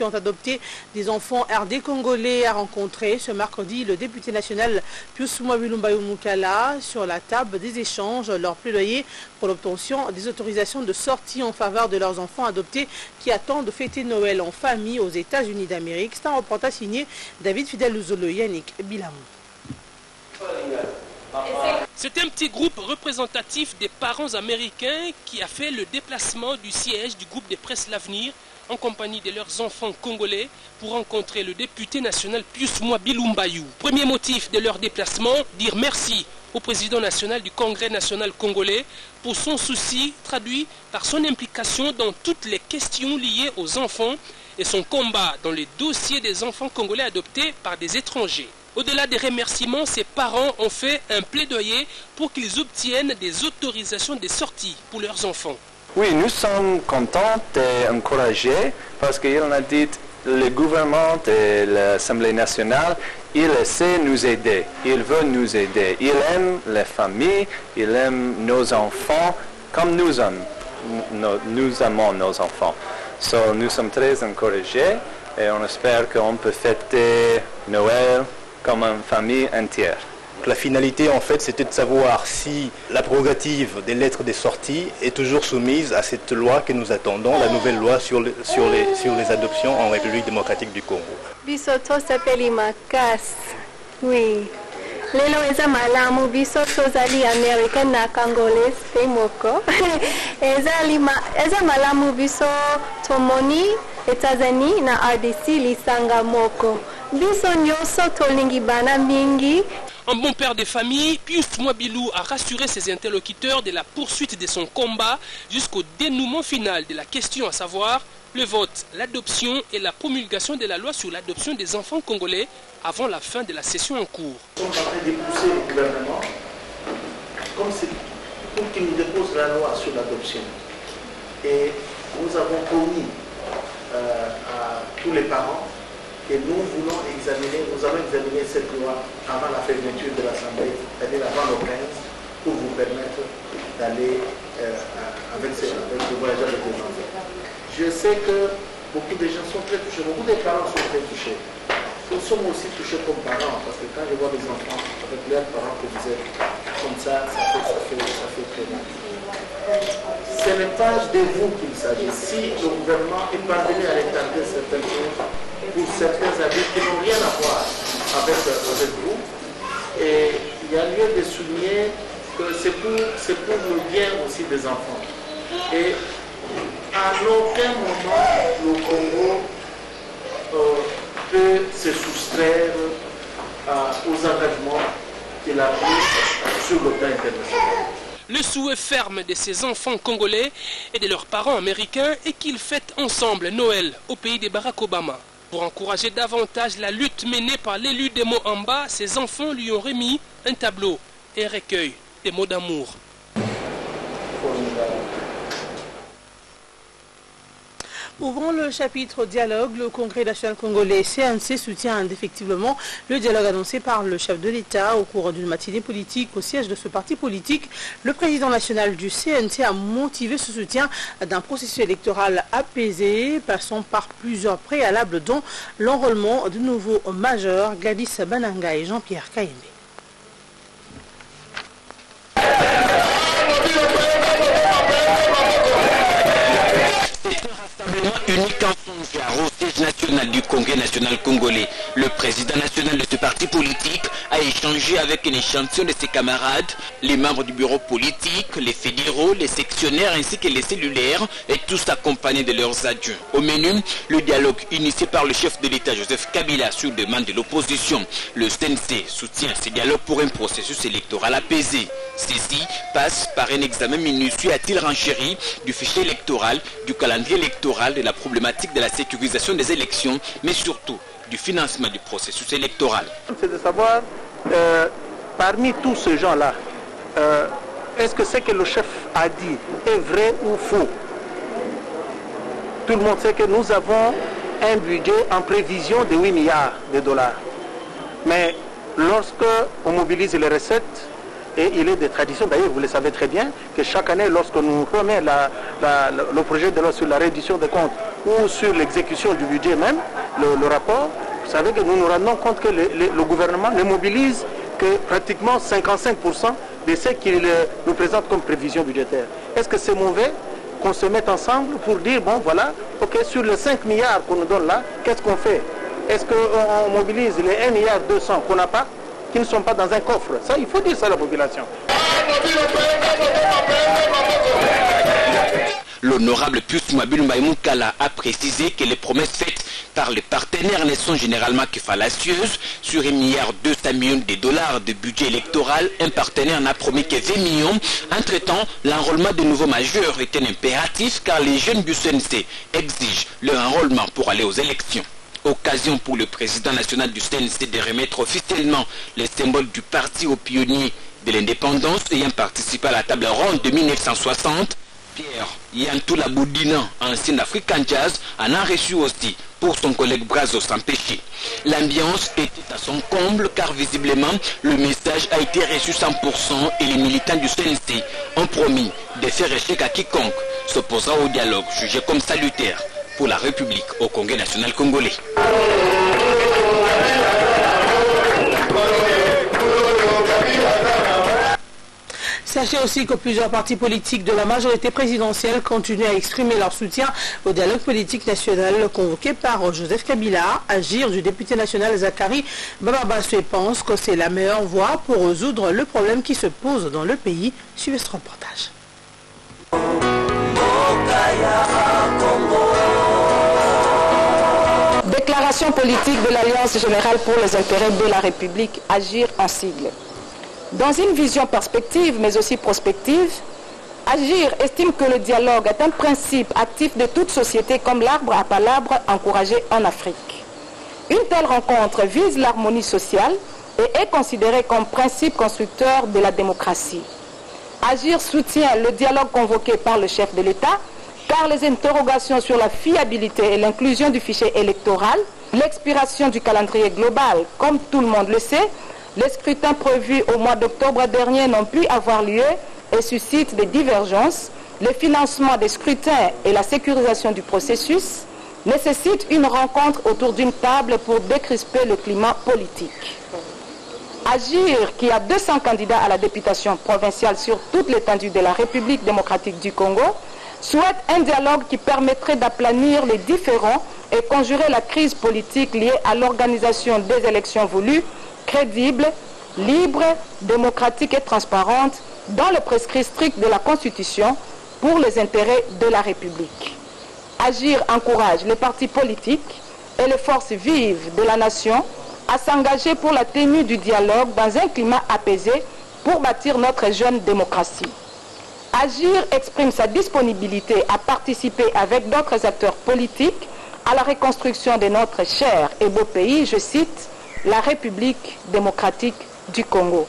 qui ont adopté des enfants RD congolais a rencontré ce mercredi le député national Pius Mwabilumbayo Mukala sur la table des échanges, leur plaidoyer pour l'obtention des autorisations de sortie en faveur de leurs enfants adoptés qui attendent de fêter Noël en famille aux États-Unis d'Amérique. C'est un reportage signé David Fidel Ouzolo Yannick Bilamou. C'est un petit groupe représentatif des parents américains qui a fait le déplacement du siège du groupe de presse L'Avenir en compagnie de leurs enfants congolais pour rencontrer le député national Pius Mwabilumbayo. Premier motif de leur déplacement, dire merci au président national du Congrès national congolais pour son souci traduit par son implication dans toutes les questions liées aux enfants et son combat dans les dossiers des enfants congolais adoptés par des étrangers. Au-delà des remerciements, ses parents ont fait un plaidoyer pour qu'ils obtiennent des autorisations de sortie pour leurs enfants. Oui, nous sommes contents et encouragés parce qu'il a dit le gouvernement et l'Assemblée nationale, il essaie de nous aider, il veut nous aider. Il aime les familles, il aime nos enfants comme nous aimons nos enfants. So, nous sommes très encouragés et on espère qu'on peut fêter Noël comme une famille entière. La finalité, en fait, c'était de savoir si la prérogative des lettres de sortie est toujours soumise à cette loi que nous attendons, la nouvelle loi sur les adoptions en République démocratique du Congo. Bisoto s'appelle Makas. Oui. Lelo eza malamu biso tozali américain na congolais pe moko. Eza malamu biso tomoni États-Unis na RDC lisanga moko. Biso nyoso tolingi bana mingi. Un bon père de famille, Pius Mwabilou a rassuré ses interlocuteurs de la poursuite de son combat jusqu'au dénouement final de la question, à savoir le vote, l'adoption et la promulgation de la loi sur l'adoption des enfants congolais avant la fin de la session en cours. Nous sommes en train de pousser le gouvernement comme pour qu'il nous dépose la loi sur l'adoption. Et nous avons promis à tous les parents que nous allons examiner cette loi avant la fermeture de l'Assemblée, c'est-à-dire avant le 15, pour vous permettre d'aller avec le voyageurs avec les enfants. Je sais que beaucoup de gens sont très touchés, beaucoup de parents sont très touchés. Nous sommes aussi touchés comme parents, parce que quand je vois des enfants avec leurs parents que vous êtes comme ça fait très mal. Ce n'est pas de vous qu'il s'agit. Si le gouvernement est parvenu à retarder certaines choses pour certains adultes qui n'ont rien à voir avec vous, et il y a lieu de souligner que c'est pour le bien aussi des enfants. Et à aucun moment le Congo peut se soustraire aux engagements qu'il a pris sur le plan international. Le souhait ferme de ces enfants congolais et de leurs parents américains est qu'ils fêtent ensemble Noël au pays de Barack Obama. Pour encourager davantage la lutte menée par l'élu des mots en bas, ses enfants lui ont remis un tableau et un recueil des mots d'amour. Ouvrons le chapitre dialogue. Le Congrès national congolais CNC soutient indéfectiblement le dialogue annoncé par le chef de l'État au cours d'une matinée politique au siège de ce parti politique. Le président national du CNC a motivé ce soutien d'un processus électoral apaisé, passant par plusieurs préalables dont l'enrôlement de nouveaux majeurs Gladys Bananga et Jean-Pierre Kayembe. Unique en son genre au siège national du Congrès national congolais. Le président national de ce parti politique a échangé avec un échantillon de ses camarades, les membres du bureau politique, les fédéraux, les sectionnaires ainsi que les cellulaires, et tous accompagnés de leurs adjoints. Au menu, le dialogue initié par le chef de l'État Joseph Kabila sur demande de l'opposition. Le CNC soutient ce dialogue pour un processus électoral apaisé. Ceci passe par un examen minutieux, a-t-il renchéri, du fichier électoral, du calendrier électoral, de la problématique de la sécurisation des élections, mais surtout du financement du processus électoral. C'est de savoir, parmi tous ces gens-là, est-ce que ce que le chef a dit est vrai ou faux? Tout le monde sait que nous avons un budget en prévision de 8 milliards de dollars. Mais lorsque on mobilise les recettes, et il est de tradition, d'ailleurs vous le savez très bien, que chaque année lorsque nous remet le projet de loi sur la réduction des comptes ou sur l'exécution du budget même, le rapport, vous savez que nous nous rendons compte que le gouvernement ne mobilise que pratiquement 55% de ce qu'il nous présente comme prévision budgétaire. Est-ce que c'est mauvais qu'on se mette ensemble pour dire, bon voilà, ok, sur les 5 milliards qu'on nous donne là, qu'est-ce qu'on fait? Est-ce qu'on mobilise les 1,2 milliard qu'on n'a pas, qui ne sont pas dans un coffre? Ça, il faut dire ça à la population. L'honorable Pius Mabul Maïmoukala a précisé que les promesses faites par les partenaires ne sont généralement que fallacieuses. Sur 1,2 milliard de dollars de budget électoral, un partenaire n'a promis que 20 millions. Entre-temps, l'enrôlement de nouveaux majeurs est un impératif car les jeunes du CNC exigent leur enrôlement pour aller aux élections. Occasion pour le président national du CNC de remettre officiellement les symboles du parti aux pionniers de l'indépendance ayant participé à la table ronde de 1960. Pierre Yantoula Boudina, ancien African Jazz, en a reçu aussi pour son collègue Brazo Sampéchi. L'ambiance était à son comble car visiblement le message a été reçu 100% et les militants du CNC ont promis de faire échec à quiconque s'opposera au dialogue jugé comme salutaire pour la République au Congrès national congolais. Sachez aussi que plusieurs partis politiques de la majorité présidentielle continuent à exprimer leur soutien au dialogue politique national convoqué par Joseph Kabila. Agir du député national Zakari Bababassé pense que c'est la meilleure voie pour résoudre le problème qui se pose dans le pays. Suivez ce reportage. Déclaration politique de l'Alliance générale pour les intérêts de la République, Agir en sigle. Dans une vision perspective, mais aussi prospective, Agir estime que le dialogue est un principe actif de toute société comme l'arbre à palabre encouragé en Afrique. Une telle rencontre vise l'harmonie sociale et est considérée comme principe constructeur de la démocratie. Agir soutient le dialogue convoqué par le chef de l'État, car les interrogations sur la fiabilité et l'inclusion du fichier électoral, l'expiration du calendrier global, comme tout le monde le sait, les scrutins prévus au mois d'octobre dernier n'ont pu avoir lieu et suscitent des divergences. Le financement des scrutins et la sécurisation du processus nécessitent une rencontre autour d'une table pour décrisper le climat politique. Agir, qui a 200 candidats à la députation provinciale sur toute l'étendue de la République démocratique du Congo, souhaite un dialogue qui permettrait d'aplanir les différends et conjurer la crise politique liée à l'organisation des élections voulues, crédibles, libres, démocratiques et transparentes dans le prescrit strict de la Constitution pour les intérêts de la République. Agir encourage les partis politiques et les forces vives de la nation à s'engager pour la tenue du dialogue dans un climat apaisé pour bâtir notre jeune démocratie. Agir exprime sa disponibilité à participer avec d'autres acteurs politiques à la reconstruction de notre cher et beau pays, je cite, la République démocratique du Congo.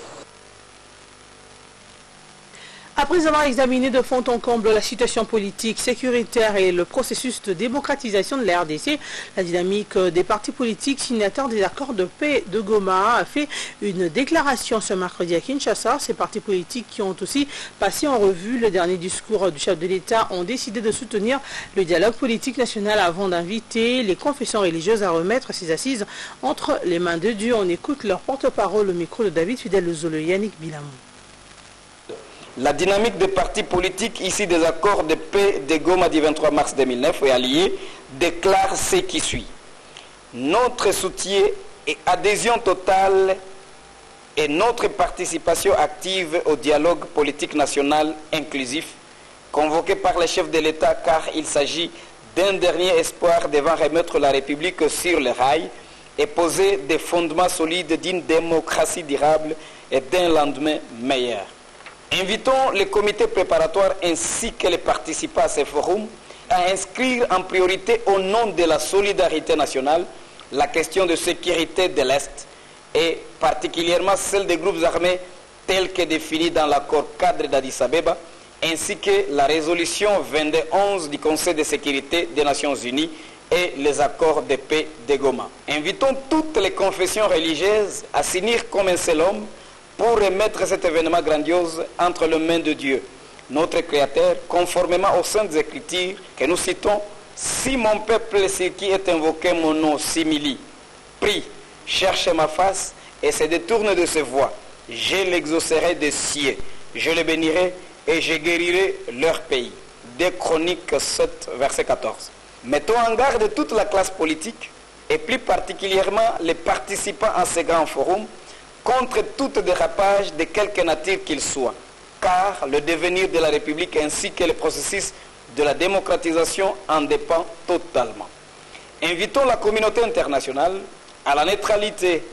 Après avoir examiné de fond en comble la situation politique, sécuritaire et le processus de démocratisation de la RDC, la dynamique des partis politiques signataires des accords de paix de Goma a fait une déclaration ce mercredi à Kinshasa. Ces partis politiques qui ont aussi passé en revue le dernier discours du chef de l'État ont décidé de soutenir le dialogue politique national avant d'inviter les confessions religieuses à remettre ces assises entre les mains de Dieu. On écoute leur porte-parole au micro de David Fidel-Zolo, Yannick Bilamou. La dynamique des partis politiques issus des accords de paix de Goma du 23 mars 2009 et alliés déclare ce qui suit. Notre soutien et adhésion totale et notre participation active au dialogue politique national inclusif convoqué par le chef de l'État car il s'agit d'un dernier espoir devant remettre la République sur les rails et poser des fondements solides d'une démocratie durable et d'un lendemain meilleur. Invitons les comités préparatoires ainsi que les participants à ces forums à inscrire en priorité au nom de la solidarité nationale la question de sécurité de l'Est et particulièrement celle des groupes armés tels que définis dans l'accord cadre d'Addis Abeba ainsi que la résolution 2211 du Conseil de sécurité des Nations Unies et les accords de paix de Goma. Invitons toutes les confessions religieuses à s'unir comme un seul homme pour remettre cet événement grandiose entre les mains de Dieu, notre Créateur, conformément aux Saintes Écritures que nous citons si mon peuple, ce qui est invoqué mon nom, simili, prie, cherche ma face et se détourne de ses voies, je l'exaucerai des cieux, je les bénirai et je guérirai leur pays. 2 Chroniques 7, verset 14. Mettons en garde toute la classe politique et plus particulièrement les participants à ces grands forums contre tout dérapage de quelque nature qu'il soit, car le devenir de la République ainsi que le processus de la démocratisation en dépend totalement. Invitons la communauté internationale à la neutralité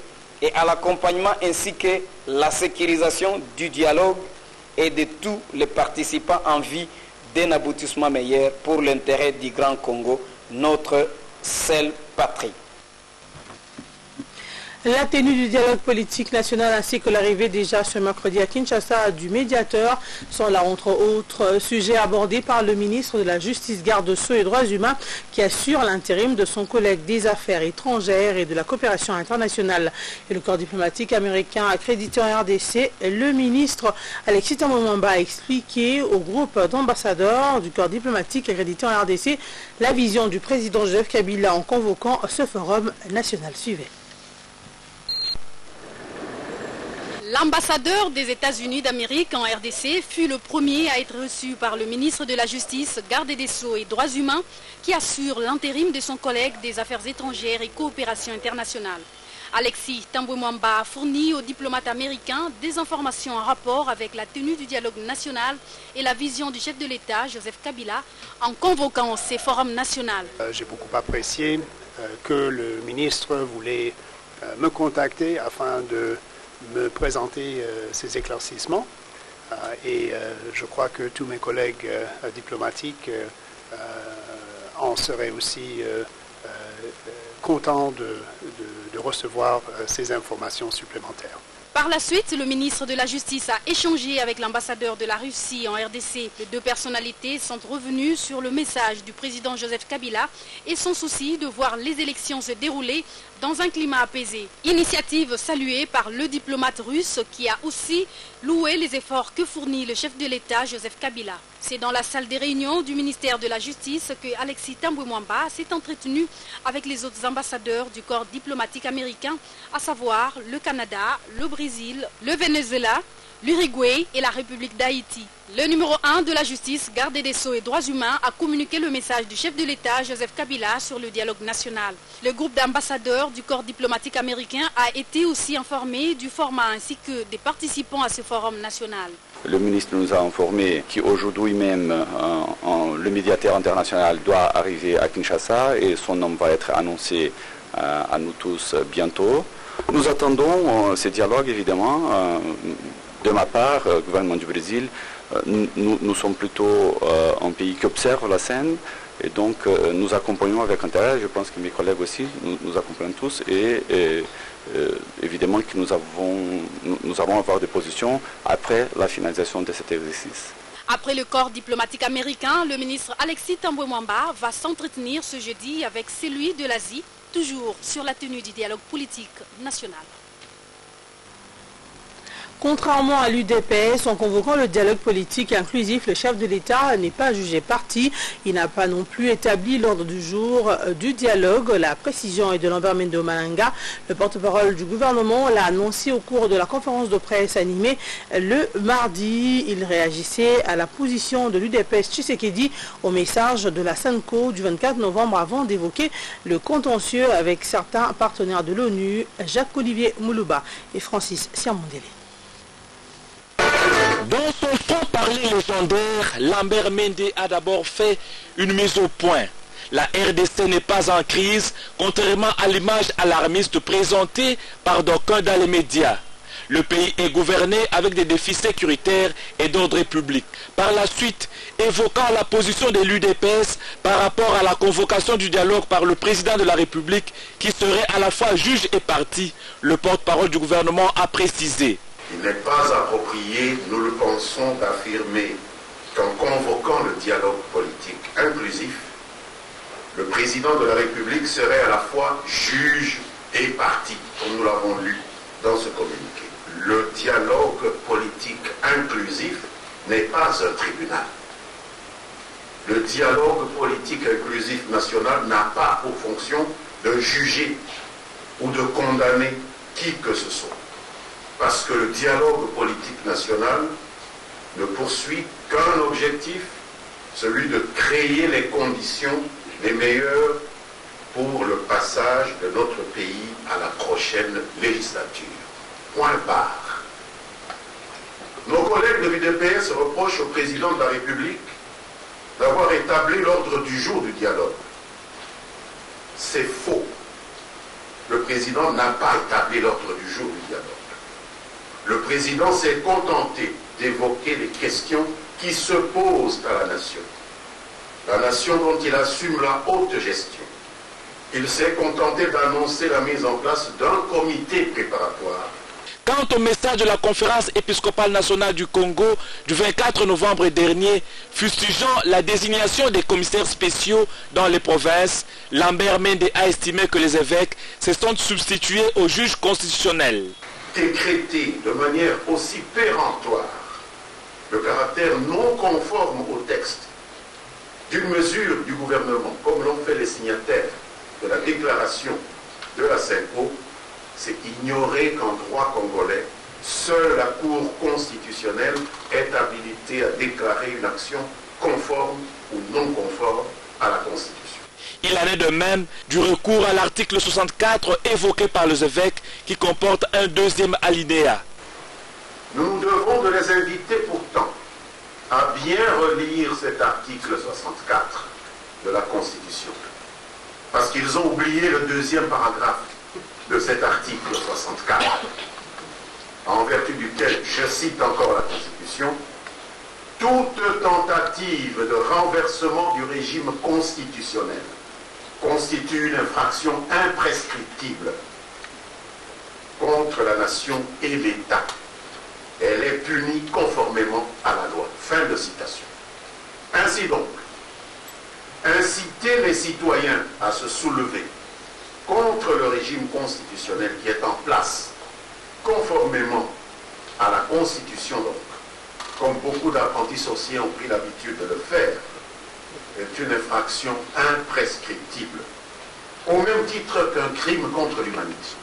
et à l'accompagnement ainsi que la sécurisation du dialogue et de tous les participants en vue d'un aboutissement meilleur pour l'intérêt du Grand Congo, notre seule patrie. La tenue du dialogue politique national ainsi que l'arrivée déjà ce mercredi à Kinshasa du médiateur sont là entre autres sujets abordés par le ministre de la Justice, Garde des Sceaux et Droits humains qui assure l'intérim de son collègue des Affaires étrangères et de la coopération internationale et le corps diplomatique américain accrédité en RDC. Le ministre Alexis Thambwe Mwamba a expliqué au groupe d'ambassadeurs du corps diplomatique accrédité en RDC la vision du président Joseph Kabila en convoquant ce forum national. Suivez. L'ambassadeur des États-Unis d'Amérique en RDC fut le premier à être reçu par le ministre de la Justice, Garde des Sceaux et Droits humains qui assure l'intérim de son collègue des Affaires étrangères et coopération internationale. Alexis Thambwe Mwamba a fourni aux diplomates américains des informations en rapport avec la tenue du dialogue national et la vision du chef de l'État, Joseph Kabila, en convoquant ces forums nationaux. J'ai beaucoup apprécié que le ministre voulait me contacter afin de me présenter ces éclaircissements et je crois que tous mes collègues diplomatiques en seraient aussi contents de recevoir ces informations supplémentaires. Par la suite, le ministre de la Justice a échangé avec l'ambassadeur de la Russie en RDC. Les 2 personnalités sont revenues sur le message du président Joseph Kabila et son souci de voir les élections se dérouler dans un climat apaisé. Initiative saluée par le diplomate russe qui a aussi loué les efforts que fournit le chef de l'État Joseph Kabila. C'est dans la salle des réunions du ministère de la Justice que Alexis Thambwe Mwamba s'est entretenu avec les autres ambassadeurs du corps diplomatique américain, à savoir le Canada, le Brésil, le Venezuela, l'Uruguay et la République d'Haïti. Le numéro 1 de la justice, Garde des Sceaux et Droits humains a communiqué le message du chef de l'État, Joseph Kabila, sur le dialogue national. Le groupe d'ambassadeurs du corps diplomatique américain a été aussi informé du format ainsi que des participants à ce forum national. Le ministre nous a informé qu'aujourd'hui même, le médiateur international doit arriver à Kinshasa et son nom va être annoncé à nous tous bientôt. Nous attendons ces dialogues évidemment. De ma part, le gouvernement du Brésil, nous sommes plutôt un pays qui observe la scène et donc nous accompagnons avec intérêt. Je pense que mes collègues aussi nous accompagnent tous et évidemment que nous allons avoir des positions après la finalisation de cet exercice. Après le corps diplomatique américain, le ministre Alexis Thambwe Mwamba va s'entretenir ce jeudi avec celui de l'Asie, toujours sur la tenue du dialogue politique national. Contrairement à l'UDPS, en convoquant le dialogue politique inclusif, le chef de l'État n'est pas jugé parti. Il n'a pas non plus établi l'ordre du jour du dialogue. La précision est de Lambert Mendo Malanga. Le porte-parole du gouvernement l'a annoncé au cours de la conférence de presse animée le mardi. Il réagissait à la position de l'UDPS Tshisekedi au message de la SENCO du 24 novembre avant d'évoquer le contentieux avec certains partenaires de l'ONU, Jacques-Olivier Moulouba et Francis Siamondele. Dans son franc-parler légendaire, Lambert Mende a d'abord fait une mise au point. La RDC n'est pas en crise, contrairement à l'image alarmiste présentée par d'aucuns dans les médias. Le pays est gouverné avec des défis sécuritaires et d'ordre public. Par la suite, évoquant la position de l'UDPS par rapport à la convocation du dialogue par le président de la République, qui serait à la fois juge et parti, le porte-parole du gouvernement a précisé. Il n'est pas approprié, nous le pensons, d'affirmer qu'en convoquant le dialogue politique inclusif, le président de la République serait à la fois juge et parti, comme nous l'avons lu dans ce communiqué. Le dialogue politique inclusif n'est pas un tribunal. le dialogue politique inclusif national n'a pas pour fonction de juger ou de condamner qui que ce soit. Parce que le dialogue politique national ne poursuit qu'un objectif, celui de créer les conditions les meilleures pour le passage de notre pays à la prochaine législature. Point barre. Nos collègues de l'UDPS reprochent au président de la République d'avoir établi l'ordre du jour du dialogue. C'est faux. Le président n'a pas établi l'ordre du jour du dialogue. Le président s'est contenté d'évoquer les questions qui se posent à la nation dont il assume la haute gestion. Il s'est contenté d'annoncer la mise en place d'un comité préparatoire. Quant au message de la conférence épiscopale nationale du Congo du 24 novembre dernier, fustigeant la désignation des commissaires spéciaux dans les provinces, Lambert Mende a estimé que les évêques se sont substitués aux juges constitutionnels. Décréter de manière aussi péremptoire le caractère non conforme au texte d'une mesure du gouvernement, comme l'ont fait les signataires de la déclaration de la SENCO, c'est ignorer qu'en droit congolais, seule la Cour constitutionnelle est habilitée à déclarer une action conforme ou non conforme à la Constitution. Il en est de même du recours à l'article 64 évoqué par les évêques qui comporte un deuxième alinéa. Nous nous devons de les inviter pourtant à bien relire cet article 64 de la Constitution. Parce qu'ils ont oublié le deuxième paragraphe de cet article 64, en vertu duquel, je cite encore la Constitution, « Toute tentative de renversement du régime constitutionnel constitue une infraction imprescriptible contre la nation et l'État. Elle est punie conformément à la loi. » Fin de citation. Ainsi donc, inciter les citoyens à se soulever contre le régime constitutionnel qui est en place, conformément à la Constitution donc, comme beaucoup d'apprentis sorciers ont pris l'habitude de le faire, est une infraction imprescriptible, au même titre qu'un crime contre l'humanité.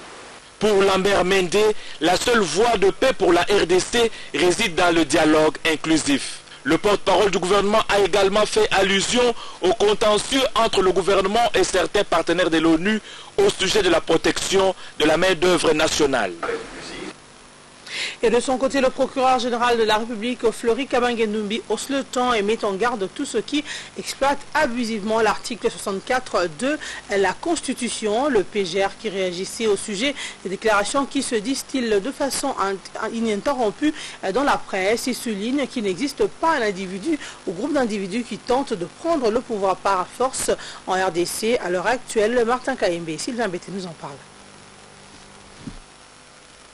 Pour Lambert Mende, la seule voie de paix pour la RDC réside dans le dialogue inclusif. Le porte-parole du gouvernement a également fait allusion au contentieux entre le gouvernement et certains partenaires de l'ONU au sujet de la protection de la main-d'œuvre nationale. Et de son côté, le procureur général de la République, Fleury Kabange-Numbi, hausse le ton et met en garde tous ceux qui exploitent abusivement l'article 64 de la Constitution. Le PGR qui réagissait au sujet des déclarations qui se distillent de façon ininterrompue dans la presse. Il souligne qu'il n'existe pas un individu ou groupe d'individus qui tentent de prendre le pouvoir par force en RDC. À l'heure actuelle, Martin Kayembe et Sylvain Bété nous en parlent.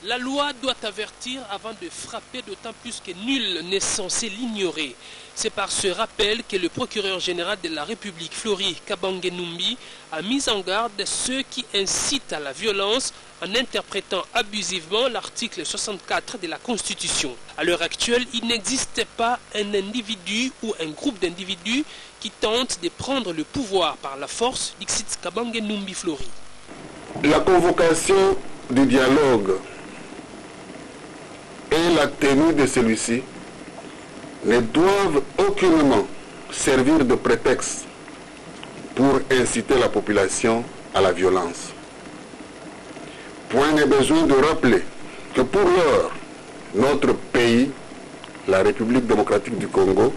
La loi doit avertir avant de frapper, d'autant plus que nul n'est censé l'ignorer. C'est par ce rappel que le procureur général de la République, Fleury Kabange-Numbi, a mis en garde ceux qui incitent à la violence en interprétant abusivement l'article 64 de la Constitution. À l'heure actuelle, il n'existe pas un individu ou un groupe d'individus qui tentent de prendre le pouvoir par la force, dixit Kabange-Numbi Fleury. La convocation du dialogue et la tenue de celui-ci ne doivent aucunement servir de prétexte pour inciter la population à la violence. Point n'est besoin de rappeler que pour l'heure, notre pays, la République démocratique du Congo,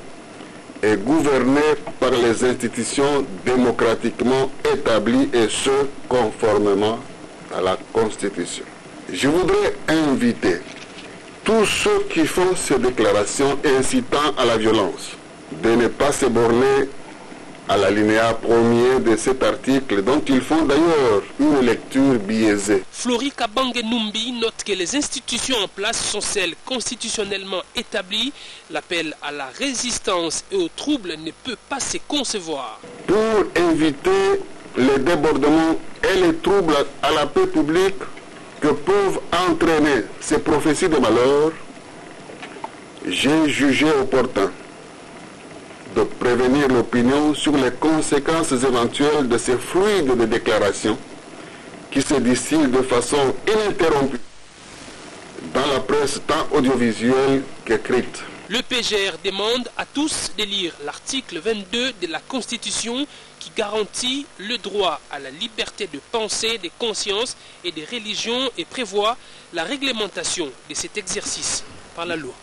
est gouverné par les institutions démocratiquement établies et ce, conformément à la Constitution. Je voudrais inviter tous ceux qui font ces déclarations incitant à la violence de ne pas se borner à l'alinéa premier de cet article dont ils font d'ailleurs une lecture biaisée. Fleury Kabange-Numbi note que les institutions en place sont celles constitutionnellement établies. L'appel à la résistance et au trouble ne peut pas se concevoir. Pour éviter les débordements et les troubles à la paix publique que peuvent entraîner ces prophéties de malheur, j'ai jugé opportun de prévenir l'opinion sur les conséquences éventuelles de ces fluides de déclarations qui se distillent de façon ininterrompue dans la presse tant audiovisuelle qu'écrite. Le PGR demande à tous de lire l'article 22 de la Constitution qui garantit le droit à la liberté de pensée, de conscience et de religion et prévoit la réglementation de cet exercice par la loi.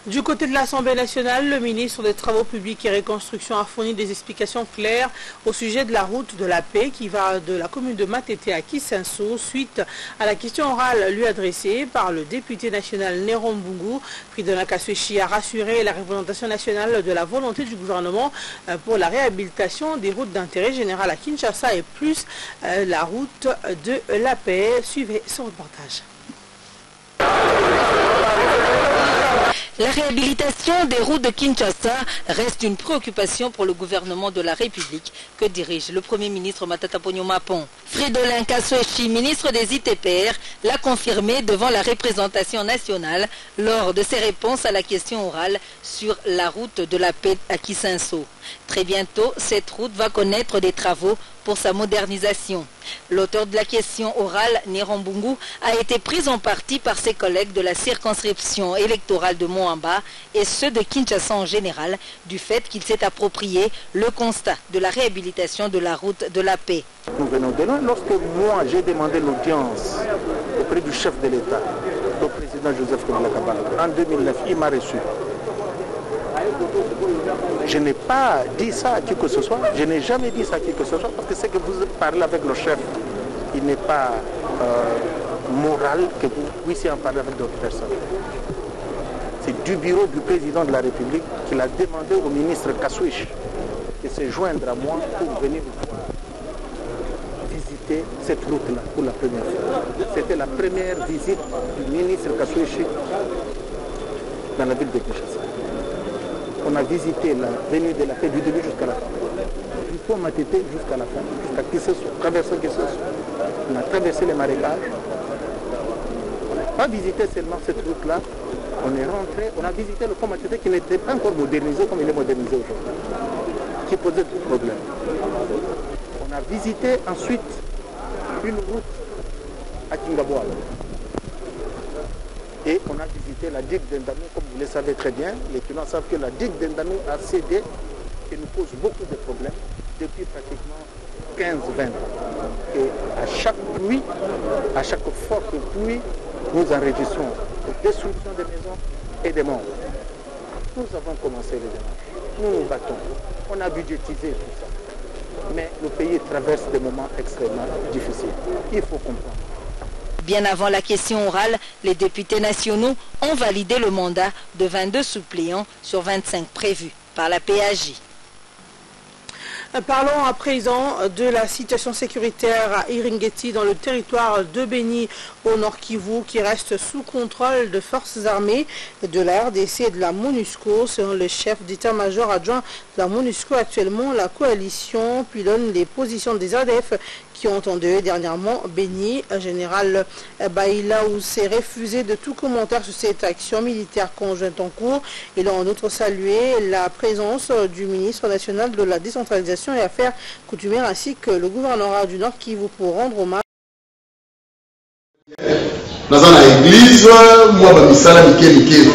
Du côté de l'Assemblée nationale, le ministre des Travaux publics et Reconstruction a fourni des explications claires au sujet de la route de la paix qui va de la commune de Matete à Kisenso suite à la question orale lui adressée par le député national Néron Mbungu. Fridolin Kaswechi a rassuré la représentation nationale de la volonté du gouvernement pour la réhabilitation des routes d'intérêt général à Kinshasa et plus la route de la paix. Suivez ce reportage. La réhabilitation des routes de Kinshasa reste une préoccupation pour le gouvernement de la République que dirige le Premier ministre Matata Ponyo Mapon. Fridolin Kaswechi, ministre des ITPR, l'a confirmé devant la représentation nationale lors de ses réponses à la question orale sur la route de la paix à Kisenso. Très bientôt, cette route va connaître des travaux pour sa modernisation. L'auteur de la question orale, Néron Mbungu, a été pris en partie par ses collègues de la circonscription électorale de Moamba et ceux de Kinshasa en général, du fait qu'il s'est approprié le constat de la réhabilitation de la route de la paix. Nous venons de loin. Lorsque moi j'ai demandé l'audience auprès du chef de l'État, au président Joseph Kabila, en 2009, il m'a reçu. Je n'ai pas dit ça à qui que ce soit, je n'ai jamais dit ça à qui que ce soit, parce que c'est que vous parlez avec le chef, il n'est pas moral que vous puissiez en parler avec d'autres personnes. C'est du bureau du président de la République qu'il a demandé au ministre Kaswechi de se joindre à moi pour venir visiter cette route-là pour la première fois. C'était la première visite du ministre Kaswechi dans la ville de Kinshasa. On a visité la venue de la paix du début jusqu'à la fin. Du pont Matete jusqu'à la fin, jusqu'à Kisenso, traversé Kisenso. On a traversé les marécages. On n'a pas visité seulement cette route-là. On est rentré, on a visité le pont Matete qui n'était pas encore modernisé comme il est modernisé aujourd'hui, qui posait des problèmes. On a visité ensuite une route à Kingaboa. Et on a visité la digue d'Indanou, comme vous le savez très bien. Les clients savent que la digue d'Indanou a cédé et nous pose beaucoup de problèmes depuis pratiquement 15-20 ans. Et à chaque pluie, à chaque forte pluie, nous enregistrons des destructions des maisons et des morts. Nous avons commencé les démarches. Nous nous battons. On a budgétisé tout ça. Mais le pays traverse des moments extrêmement difficiles. Il faut comprendre. Bien avant la question orale, les députés nationaux ont validé le mandat de 22 suppléants sur 25 prévus par la PAJ. Parlons à présent de la situation sécuritaire à Iringeti dans le territoire de Beni au Nord Kivu qui reste sous contrôle de forces armées de la RDC et de la MONUSCO. Selon le chef d'état-major adjoint de la MONUSCO, actuellement la coalition pilonne les positions des ADF qui ont entendu dernièrement Beni. Général Baïlaou s'est refusé de tout commentaire sur cette action militaire conjointe en cours. Il a en outre salué la présence du ministre national de la décentralisation et affaires coutumières ainsi que le gouvernorat du Nord Kivu pour rendre hommage. Dans l'église, moi,